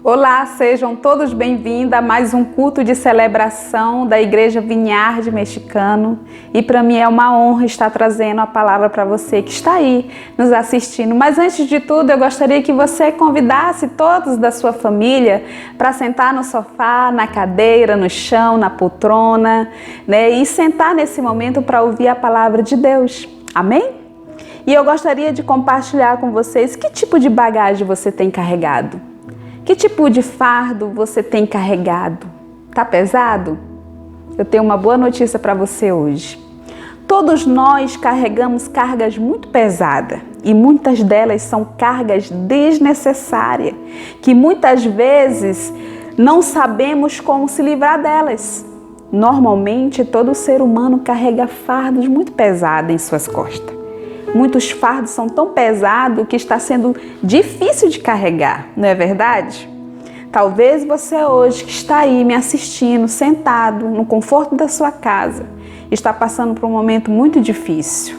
Olá, sejam todos bem-vindos a mais um culto de celebração da Igreja Vineyard Mexicano. E para mim é uma honra estar trazendo a palavra para você que está aí nos assistindo. Mas antes de tudo, eu gostaria que você convidasse todos da sua família para sentar no sofá, na cadeira, no chão, na poltrona, né? E sentar nesse momento para ouvir a palavra de Deus. Amém? E eu gostaria de compartilhar com vocês que tipo de bagagem você tem carregado. Que tipo de fardo você tem carregado? Tá pesado? Eu tenho uma boa notícia para você hoje. Todos nós carregamos cargas muito pesadas e muitas delas são cargas desnecessárias, que muitas vezes não sabemos como se livrar delas. Normalmente, todo ser humano carrega fardos muito pesados em suas costas. Muitos fardos são tão pesados que está sendo difícil de carregar, não é verdade? Talvez você hoje que está aí me assistindo, sentado no conforto da sua casa, está passando por um momento muito difícil.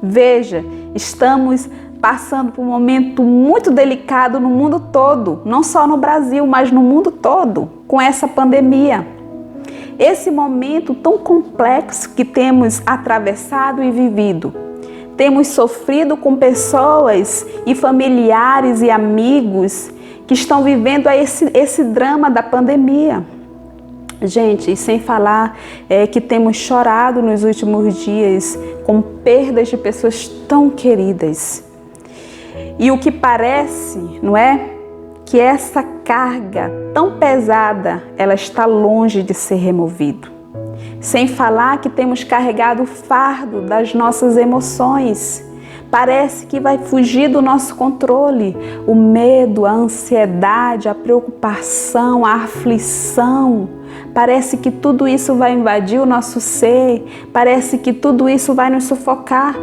Veja, estamos passando por um momento muito delicado no mundo todo, não só no Brasil, mas no mundo todo, com essa pandemia. Esse momento tão complexo que temos atravessado e vivido. Temos sofrido com pessoas e familiares e amigos que estão vivendo esse drama da pandemia. Gente, e sem falar que temos chorado nos últimos dias com perdas de pessoas tão queridas. E o que parece, não é? Que essa carga tão pesada, ela está longe de ser removida. Sem falar que temos carregado o fardo das nossas emoções. Parece que vai fugir do nosso controle. O medo, a ansiedade, a preocupação, a aflição. Parece que tudo isso vai invadir o nosso ser. Parece que tudo isso vai nos sufocar.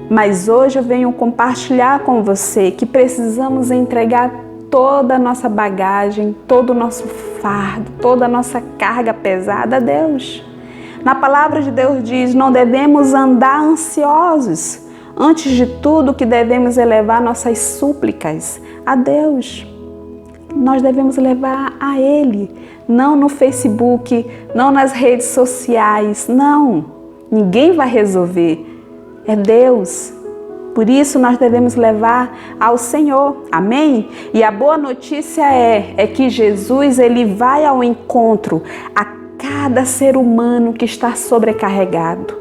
Mas hoje eu venho compartilhar com você que precisamos entregar toda a nossa bagagem, todo o nosso fardo, toda a nossa carga pesada a Deus. Na palavra de Deus diz, não devemos andar ansiosos. Antes de tudo, que devemos elevar nossas súplicas a Deus. Nós devemos levar a Ele, não no Facebook, não nas redes sociais, não. Ninguém vai resolver, é Deus. Por isso nós devemos levar ao Senhor, amém? E a boa notícia é que Jesus, Ele vai ao encontro a cada ser humano que está sobrecarregado,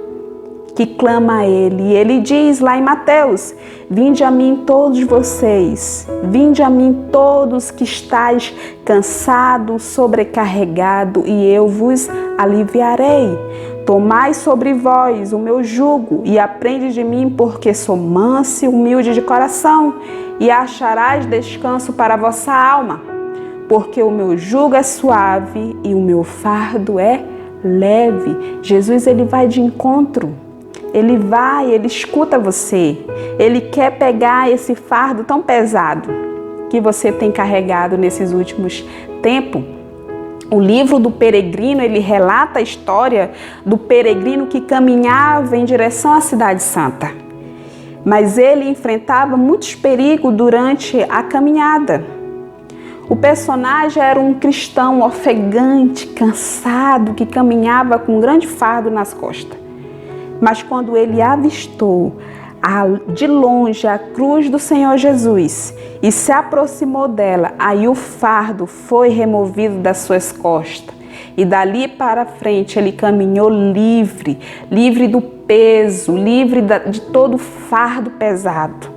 que clama a Ele. E Ele diz lá em Mateus, vinde a mim todos vocês, vinde a mim todos que estáis cansados, sobrecarregados, e eu vos aliviarei. Tomai sobre vós o meu jugo e aprende de mim, porque sou manso e humilde de coração, e acharás descanso para a vossa alma. Porque o meu jugo é suave e o meu fardo é leve. Jesus, Ele vai de encontro. Ele escuta você. Ele quer pegar esse fardo tão pesado que você tem carregado nesses últimos tempos. O livro do peregrino, ele relata a história do peregrino que caminhava em direção à Cidade Santa. Mas ele enfrentava muitos perigos durante a caminhada. O personagem era um cristão ofegante, cansado, que caminhava com um grande fardo nas costas. Mas quando ele avistou de longe a cruz do Senhor Jesus e se aproximou dela, aí o fardo foi removido das suas costas. E dali para frente ele caminhou livre do peso, livre de todo o fardo pesado.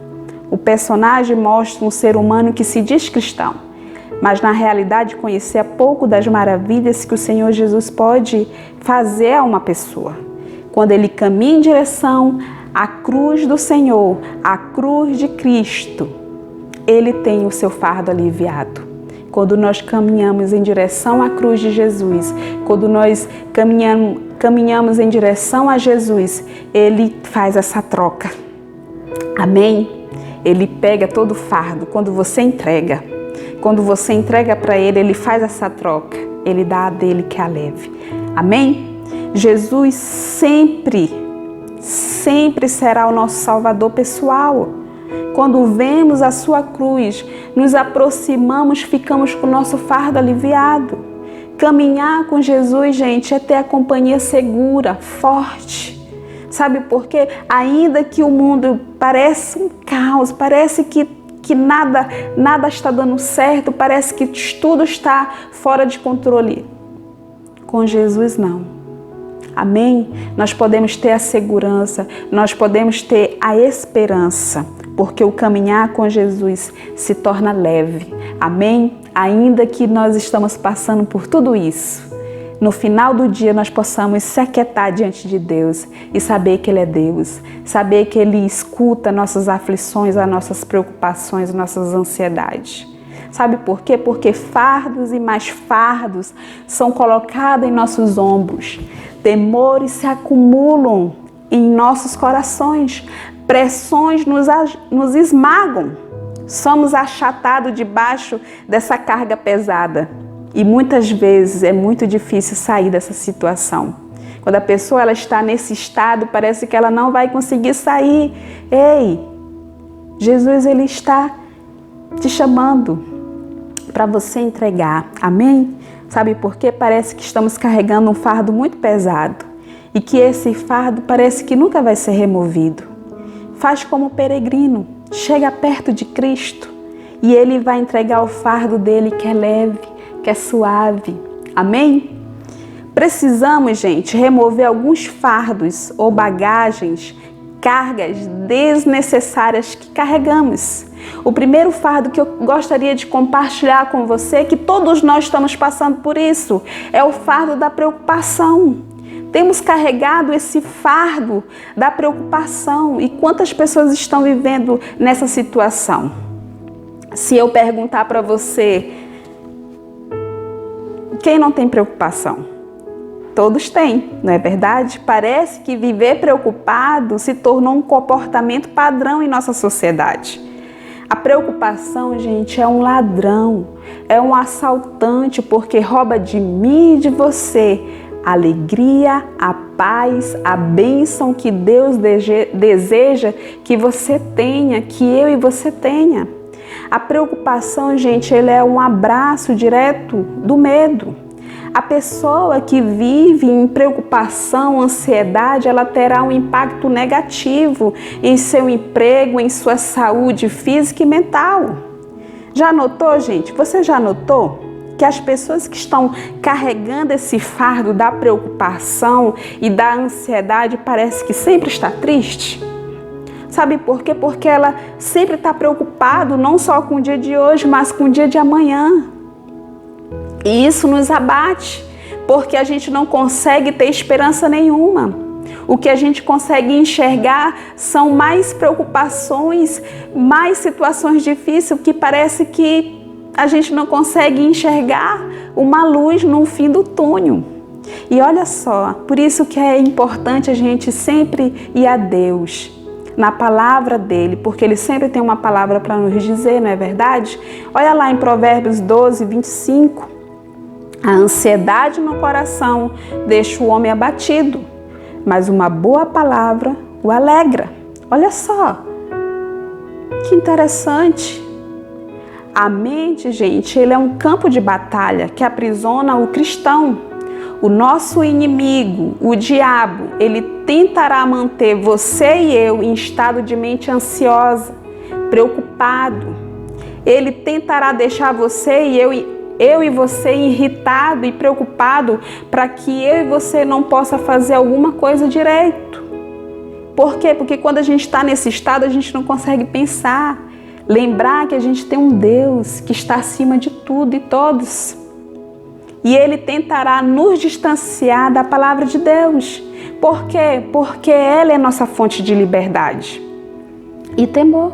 O personagem mostra um ser humano que se diz cristão, mas na realidade conhecia pouco das maravilhas que o Senhor Jesus pode fazer a uma pessoa. Quando ele caminha em direção à cruz do Senhor, à cruz de Cristo, ele tem o seu fardo aliviado. Quando nós caminhamos em direção à cruz de Jesus, quando nós caminhamos em direção a Jesus, Ele faz essa troca. Amém? Ele pega todo o fardo. Quando você entrega para Ele, Ele faz essa troca. Ele dá a dele que é a leve. Amém? Jesus sempre será o nosso Salvador pessoal. Quando vemos a sua cruz, nos aproximamos, ficamos com o nosso fardo aliviado. Caminhar com Jesus, gente, é ter a companhia segura, forte. Sabe por quê? Ainda que o mundo parece um caos, parece que nada está dando certo, parece que tudo está fora de controle. Com Jesus, não. Amém? Nós podemos ter a segurança, nós podemos ter a esperança, porque o caminhar com Jesus se torna leve. Amém? Ainda que nós estamos passando por tudo isso, no final do dia nós possamos se aquietar diante de Deus e saber que Ele é Deus, saber que Ele escuta nossas aflições, as nossas preocupações, as nossas ansiedades. Sabe por quê? Porque fardos e mais fardos são colocados em nossos ombros. Temores se acumulam em nossos corações. Pressões nos esmagam. Somos achatados debaixo dessa carga pesada. E muitas vezes é muito difícil sair dessa situação. Quando a pessoa ela está nesse estado, parece que ela não vai conseguir sair. Ei, Jesus ele está te chamando para você entregar. Amém? Sabe por quê? Parece que estamos carregando um fardo muito pesado e que esse fardo parece que nunca vai ser removido. Faz como peregrino, chega perto de Cristo e Ele vai entregar o fardo dele que é leve, que é suave. Amém? Precisamos, gente, remover alguns fardos ou bagagens, cargas desnecessárias que carregamos. O primeiro fardo que eu gostaria de compartilhar com você, que todos nós estamos passando por isso, é o fardo da preocupação. Temos carregado esse fardo da preocupação. E quantas pessoas estão vivendo nessa situação? Se eu perguntar para você, quem não tem preocupação? Todos têm, não é verdade? Parece que viver preocupado se tornou um comportamento padrão em nossa sociedade. A preocupação, gente, é um ladrão, é um assaltante, porque rouba de mim e de você a alegria, a paz, a bênção que Deus deseja que você tenha, que eu e você tenha. A preocupação, gente, ele é um abraço direto do medo. A pessoa que vive em preocupação, ansiedade, ela terá um impacto negativo em seu emprego, em sua saúde física e mental. Já notou, gente? Você já notou que as pessoas que estão carregando esse fardo da preocupação e da ansiedade parece que sempre está triste? Sabe por quê? Porque ela sempre está preocupada não só com o dia de hoje, mas com o dia de amanhã. E isso nos abate, porque a gente não consegue ter esperança nenhuma. O que a gente consegue enxergar são mais preocupações, mais situações difíceis, que parece que a gente não consegue enxergar uma luz no fim do túnel. E olha só, por isso que é importante a gente sempre ir a Deus, na palavra dele, porque ele sempre tem uma palavra para nos dizer, não é verdade? Olha lá em Provérbios 12, 25. A ansiedade no coração deixa o homem abatido, mas uma boa palavra o alegra. Olha só, que interessante. A mente, gente, ele é um campo de batalha que aprisiona o cristão. O nosso inimigo, o diabo, ele tentará manter você e eu em estado de mente ansiosa, preocupado. Ele tentará deixar você e eu e você irritado e preocupado para que eu e você não possa fazer alguma coisa direito. Por quê? Porque quando a gente está nesse estado, a gente não consegue pensar. Lembrar que a gente tem um Deus que está acima de tudo e todos. E Ele tentará nos distanciar da palavra de Deus. Por quê? Porque ela é nossa fonte de liberdade e temor.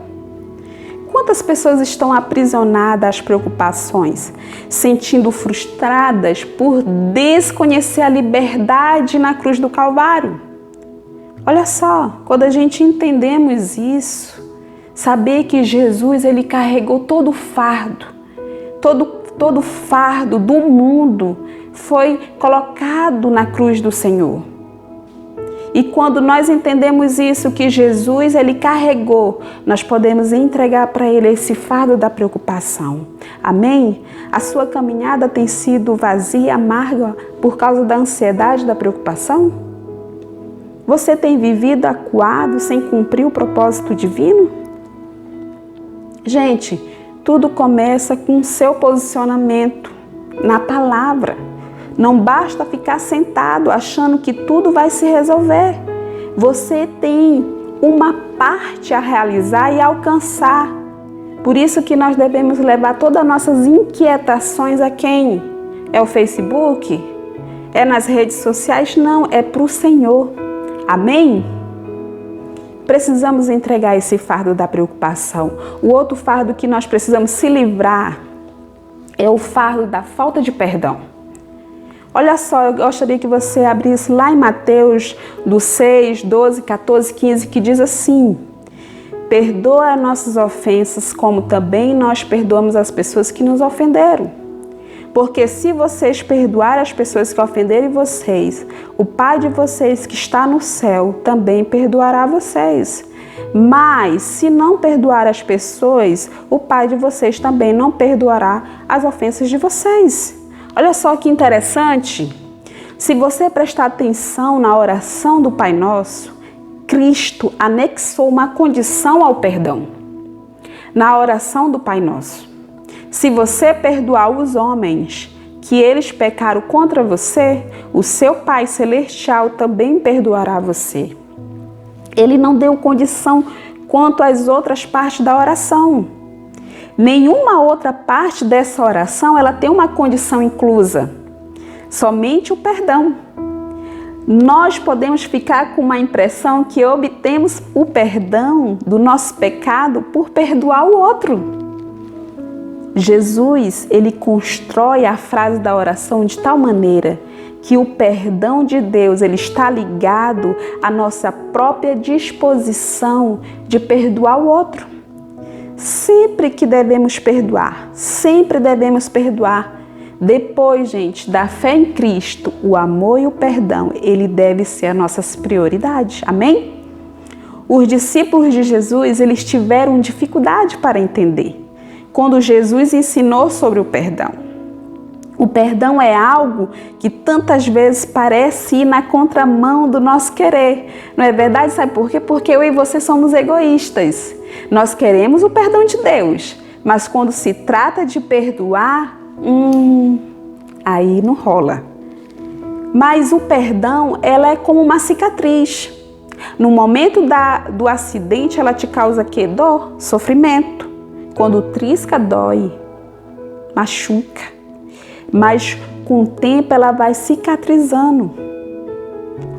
Quantas pessoas estão aprisionadas às preocupações, sentindo frustradas por desconhecer a liberdade na cruz do Calvário? Olha só, quando a gente entendemos isso, saber que Jesus ele carregou todo o fardo, todo o fardo do mundo foi colocado na cruz do Senhor. E quando nós entendemos isso, que Jesus ele carregou, nós podemos entregar para ele esse fardo da preocupação. Amém? A sua caminhada tem sido vazia, amarga por causa da ansiedade, da preocupação? Você tem vivido acuado sem cumprir o propósito divino? Gente, tudo começa com o seu posicionamento na palavra. Não basta ficar sentado achando que tudo vai se resolver. Você tem uma parte a realizar e alcançar. Por isso que nós devemos levar todas as nossas inquietações a quem? É o Facebook? É nas redes sociais? Não, é para o Senhor. Amém? Precisamos entregar esse fardo da preocupação. O outro fardo que nós precisamos se livrar é o fardo da falta de perdão. Olha só, eu gostaria que você abrisse lá em Mateus do 6, 12, 14, 15, que diz assim: perdoa as nossas ofensas, como também nós perdoamos as pessoas que nos ofenderam. Porque se vocês perdoarem as pessoas que ofenderem vocês, o Pai de vocês que está no céu também perdoará vocês. Mas se não perdoar as pessoas, o Pai de vocês também não perdoará as ofensas de vocês. Olha só que interessante. Se você prestar atenção na oração do Pai Nosso, Cristo anexou uma condição ao perdão. Na oração do Pai Nosso, se você perdoar os homens que eles pecaram contra você, o seu Pai Celestial também perdoará você. Ele não deu condição quanto às outras partes da oração. Nenhuma outra parte dessa oração ela tem uma condição inclusa. Somente o perdão. Nós podemos ficar com uma impressão que obtemos o perdão do nosso pecado por perdoar o outro. Jesus, ele constrói a frase da oração de tal maneira que o perdão de Deus ele está ligado à nossa própria disposição de perdoar o outro. Sempre que devemos perdoar, sempre devemos perdoar. Depois, gente, da fé em Cristo, o amor e o perdão, ele deve ser as nossas prioridades. Amém? Os discípulos de Jesus, eles tiveram dificuldade para entender quando Jesus ensinou sobre o perdão. O perdão é algo que tantas vezes parece ir na contramão do nosso querer. Não é verdade? Sabe por quê? Porque eu e você somos egoístas. Nós queremos o perdão de Deus, mas quando se trata de perdoar, aí não rola. Mas o perdão, ela é como uma cicatriz. No momento do acidente, ela te causa que? Dor, sofrimento. Quando trisca, dói, machuca. Mas com o tempo ela vai cicatrizando.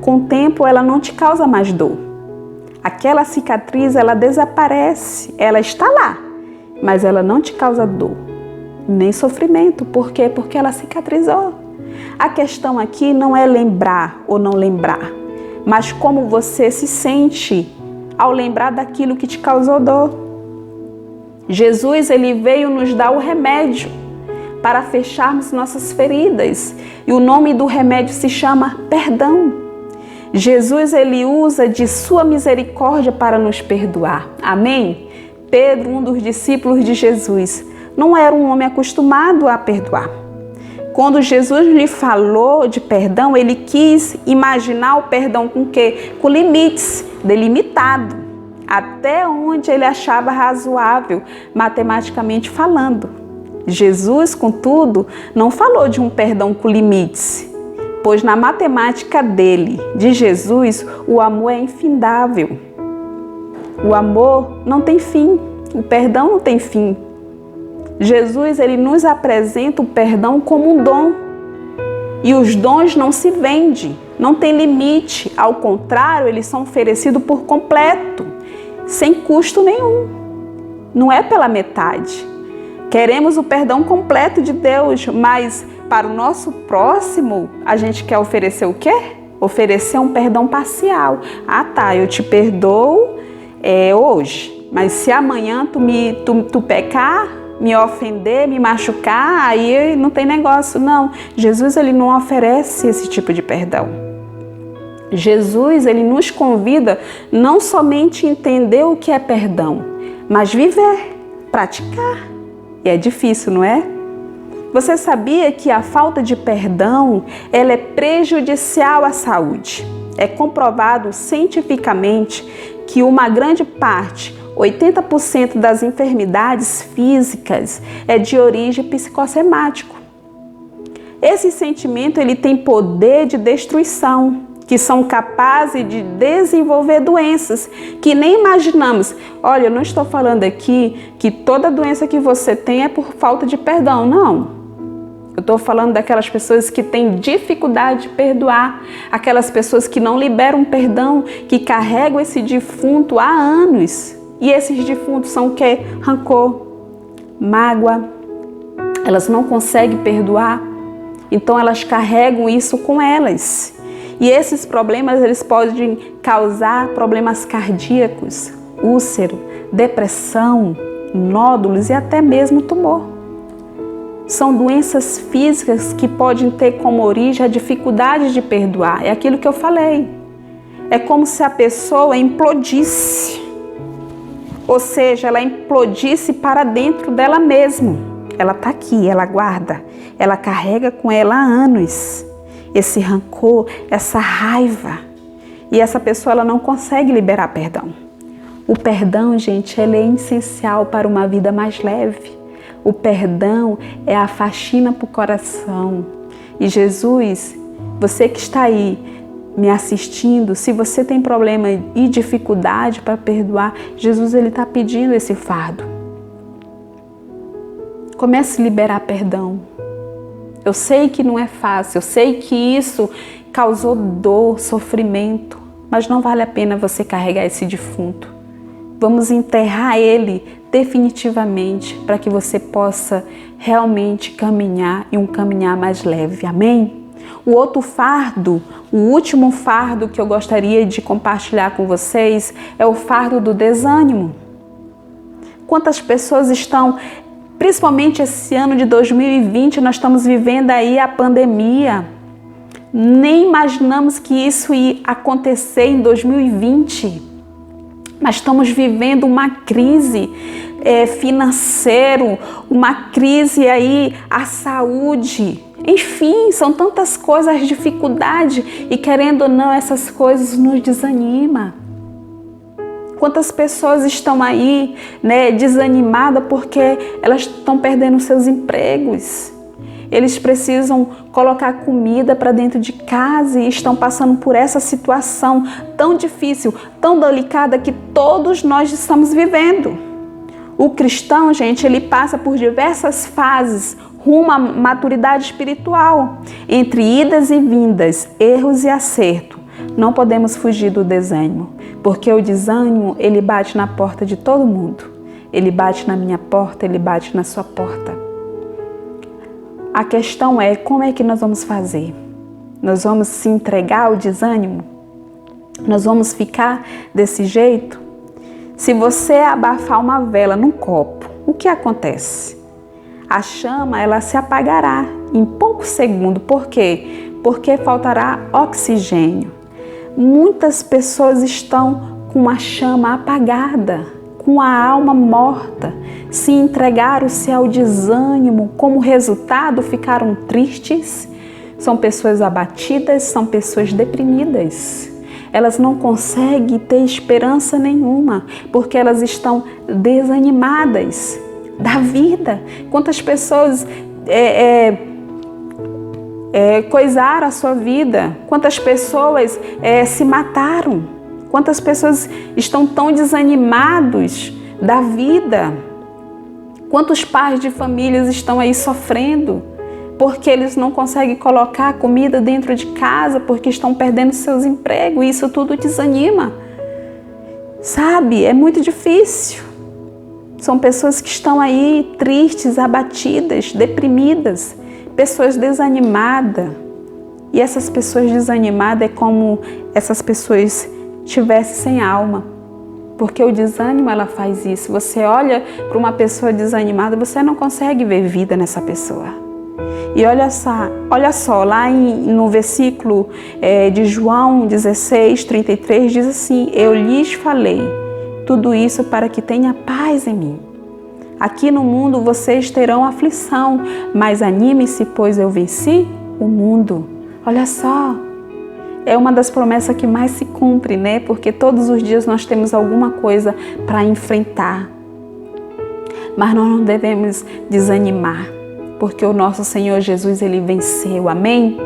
Com o tempo ela não te causa mais dor. Aquela cicatriz ela desaparece, ela está lá, mas ela não te causa dor, nem sofrimento. Por quê? Porque ela cicatrizou. A questão aqui não é lembrar ou não lembrar, mas como você se sente ao lembrar daquilo que te causou dor. Jesus ele veio nos dar o remédio para fecharmos nossas feridas. E o nome do remédio se chama perdão. Jesus, ele usa de sua misericórdia para nos perdoar. Amém? Pedro, um dos discípulos de Jesus, não era um homem acostumado a perdoar. Quando Jesus lhe falou de perdão, ele quis imaginar o perdão com quê? Com limites, delimitado, até onde ele achava razoável, matematicamente falando. Jesus, contudo, não falou de um perdão com limites, pois na matemática dele, de Jesus, o amor é infindável. O amor não tem fim, o perdão não tem fim. Jesus, ele nos apresenta o perdão como um dom. E os dons não se vendem, não tem limite. Ao contrário, eles são oferecidos por completo, sem custo nenhum. Não é pela metade. Queremos o perdão completo de Deus, mas para o nosso próximo, a gente quer oferecer o quê? Oferecer um perdão parcial. Ah tá, eu te perdoo hoje, mas se amanhã tu pecar, me ofender, me machucar, aí não tem negócio. Não, Jesus ele não oferece esse tipo de perdão. Jesus, ele nos convida não somente a entender o que é perdão, mas viver, praticar. E é difícil, não é? Você sabia que a falta de perdão, ela é prejudicial à saúde? É comprovado cientificamente que uma grande parte, 80% das enfermidades físicas é de origem psicossomática. Esse sentimento, ele tem poder de destruição, que são capazes de desenvolver doenças que nem imaginamos. Olha, eu não estou falando aqui que toda doença que você tem é por falta de perdão, não. Eu estou falando daquelas pessoas que têm dificuldade de perdoar, aquelas pessoas que não liberam perdão, que carregam esse defunto há anos. E esses defuntos são o quê? Rancor, mágoa. Elas não conseguem perdoar, então elas carregam isso com elas. E esses problemas, eles podem causar problemas cardíacos, úlcero, depressão, nódulos e até mesmo tumor. São doenças físicas que podem ter como origem a dificuldade de perdoar. É aquilo que eu falei. É como se a pessoa implodisse. Ou seja, ela implodisse para dentro dela mesma. Ela está aqui, ela guarda, ela carrega com ela há anos esse rancor, essa raiva. E essa pessoa, ela não consegue liberar perdão. O perdão, gente, ele é essencial para uma vida mais leve. O perdão é a faxina para o coração. E Jesus, você que está aí me assistindo, se você tem problema e dificuldade para perdoar, Jesus, ele está pedindo esse fardo. Comece a liberar perdão. Eu sei que não é fácil, eu sei que isso causou dor, sofrimento, mas não vale a pena você carregar esse defunto. Vamos enterrar ele definitivamente para que você possa realmente caminhar e um caminhar mais leve. Amém? O outro fardo, o último fardo que eu gostaria de compartilhar com vocês é o fardo do desânimo. Quantas pessoas estão, principalmente esse ano de 2020, nós estamos vivendo aí a pandemia. Nem imaginamos que isso ia acontecer em 2020. Mas estamos vivendo uma crise financeira, uma crise aí à saúde. Enfim, são tantas coisas, as dificuldades, e querendo ou não, essas coisas nos desanimam. Quantas pessoas estão aí, desanimadas porque elas estão perdendo seus empregos. Eles precisam colocar comida para dentro de casa e estão passando por essa situação tão difícil, tão delicada que todos nós estamos vivendo. O cristão, gente, ele passa por diversas fases rumo à maturidade espiritual, entre idas e vindas, erros e acerto. Não podemos fugir do desânimo, porque o desânimo, ele bate na porta de todo mundo. Ele bate na minha porta, ele bate na sua porta. A questão é, como é que nós vamos fazer? Nós vamos se entregar ao desânimo? Nós vamos ficar desse jeito? Se você abafar uma vela num copo, o que acontece? A chama, ela se apagará em poucos segundos. Por quê? Porque faltará oxigênio. Muitas pessoas estão com a chama apagada, com a alma morta, se entregaram-se ao desânimo, como resultado ficaram tristes, são pessoas abatidas, são pessoas deprimidas. Elas não conseguem ter esperança nenhuma, porque elas estão desanimadas da vida. Quantas pessoas coisaram a sua vida? Quantas pessoas se mataram? Quantas pessoas estão tão desanimados da vida? Quantos pais de famílias estão aí sofrendo porque eles não conseguem colocar comida dentro de casa, porque estão perdendo seus empregos, e isso tudo desanima. Sabe, é muito difícil. São pessoas que estão aí tristes, abatidas, deprimidas, pessoas desanimadas. E essas pessoas desanimadas é como essas pessoas tivessem sem alma. Porque o desânimo, ela faz isso. Você olha para uma pessoa desanimada, você não consegue ver vida nessa pessoa. E olha só, lá no versículo de João 16, 33, diz assim: eu lhes falei tudo isso para que tenha paz em mim. Aqui no mundo vocês terão aflição, mas anime-se, pois eu venci o mundo. Olha só, é uma das promessas que mais se cumpre, né? Porque todos os dias nós temos alguma coisa para enfrentar. Mas nós não devemos desanimar, porque o nosso Senhor Jesus, Ele venceu, amém?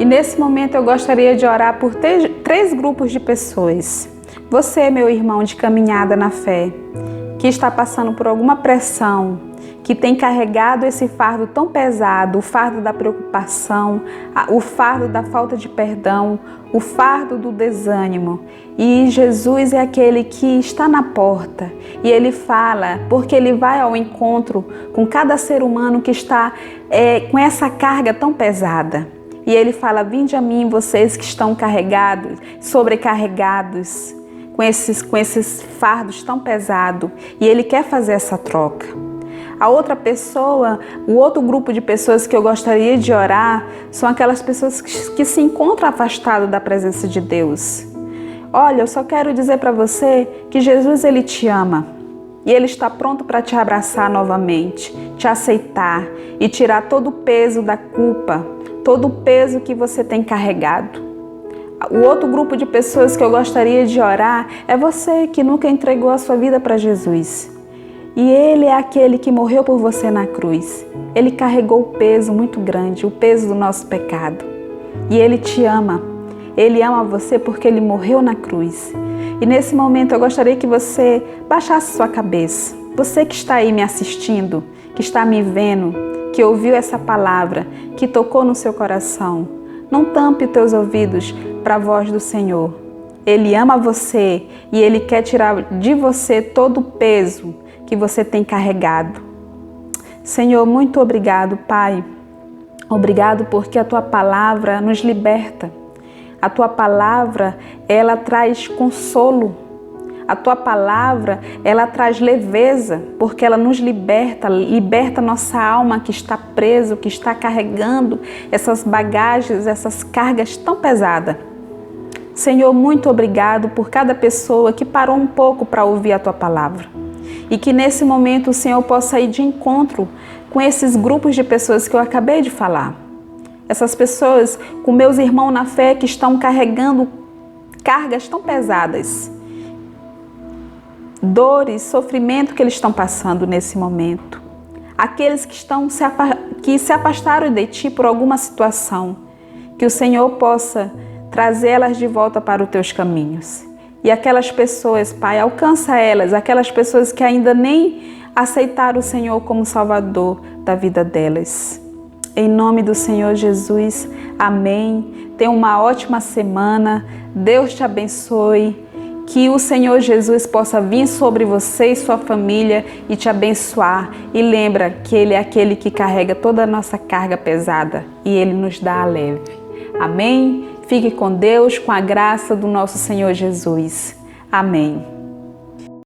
E nesse momento eu gostaria de orar por três grupos de pessoas. Você, meu irmão de caminhada na fé, que está passando por alguma pressão, que tem carregado esse fardo tão pesado, o fardo da preocupação, o fardo da falta de perdão, o fardo do desânimo. E Jesus é aquele que está na porta e Ele fala, porque Ele vai ao encontro com cada ser humano que está com essa carga tão pesada. E Ele fala: vinde a mim, vocês que estão carregados, sobrecarregados, com esses fardos tão pesados. E Ele quer fazer essa troca. A outra pessoa, o outro grupo de pessoas que eu gostaria de orar são aquelas pessoas que se encontram afastadas da presença de Deus. Olha, eu só quero dizer para você que Jesus, Ele te ama e Ele está pronto para te abraçar novamente, te aceitar e tirar todo o peso da culpa, todo o peso que você tem carregado. O outro grupo de pessoas que eu gostaria de orar é você que nunca entregou a sua vida para Jesus. E Ele é aquele que morreu por você na cruz. Ele carregou o peso muito grande, o peso do nosso pecado. E Ele te ama. Ele ama você porque Ele morreu na cruz. E nesse momento eu gostaria que você baixasse sua cabeça. Você que está aí me assistindo, que está me vendo, que ouviu essa palavra, que tocou no seu coração. Não tampe os teus ouvidos para a voz do Senhor. Ele ama você e Ele quer tirar de você todo o peso que você tem carregado. Senhor, muito obrigado, Pai. Obrigado porque a Tua palavra nos liberta. A Tua palavra, ela traz consolo. A Tua palavra, ela traz leveza, porque ela nos liberta nossa alma que está preso, que está carregando essas bagagens, essas cargas tão pesadas. Senhor, muito obrigado por cada pessoa que parou um pouco para ouvir a Tua palavra. E que nesse momento o Senhor possa ir de encontro com esses grupos de pessoas que eu acabei de falar. Essas pessoas, com meus irmãos na fé que estão carregando cargas tão pesadas. Dores, sofrimento que eles estão passando nesse momento. Aqueles que se afastaram de Ti por alguma situação. Que o Senhor possa trazê-las de volta para os Teus caminhos. E aquelas pessoas, Pai, alcança elas, aquelas pessoas que ainda nem aceitaram o Senhor como Salvador da vida delas. Em nome do Senhor Jesus, amém. Tenha uma ótima semana, Deus te abençoe, que o Senhor Jesus possa vir sobre você e sua família e te abençoar. E lembra que Ele é aquele que carrega toda a nossa carga pesada e Ele nos dá a leve. Amém? Fique com Deus, com a graça do nosso Senhor Jesus. Amém.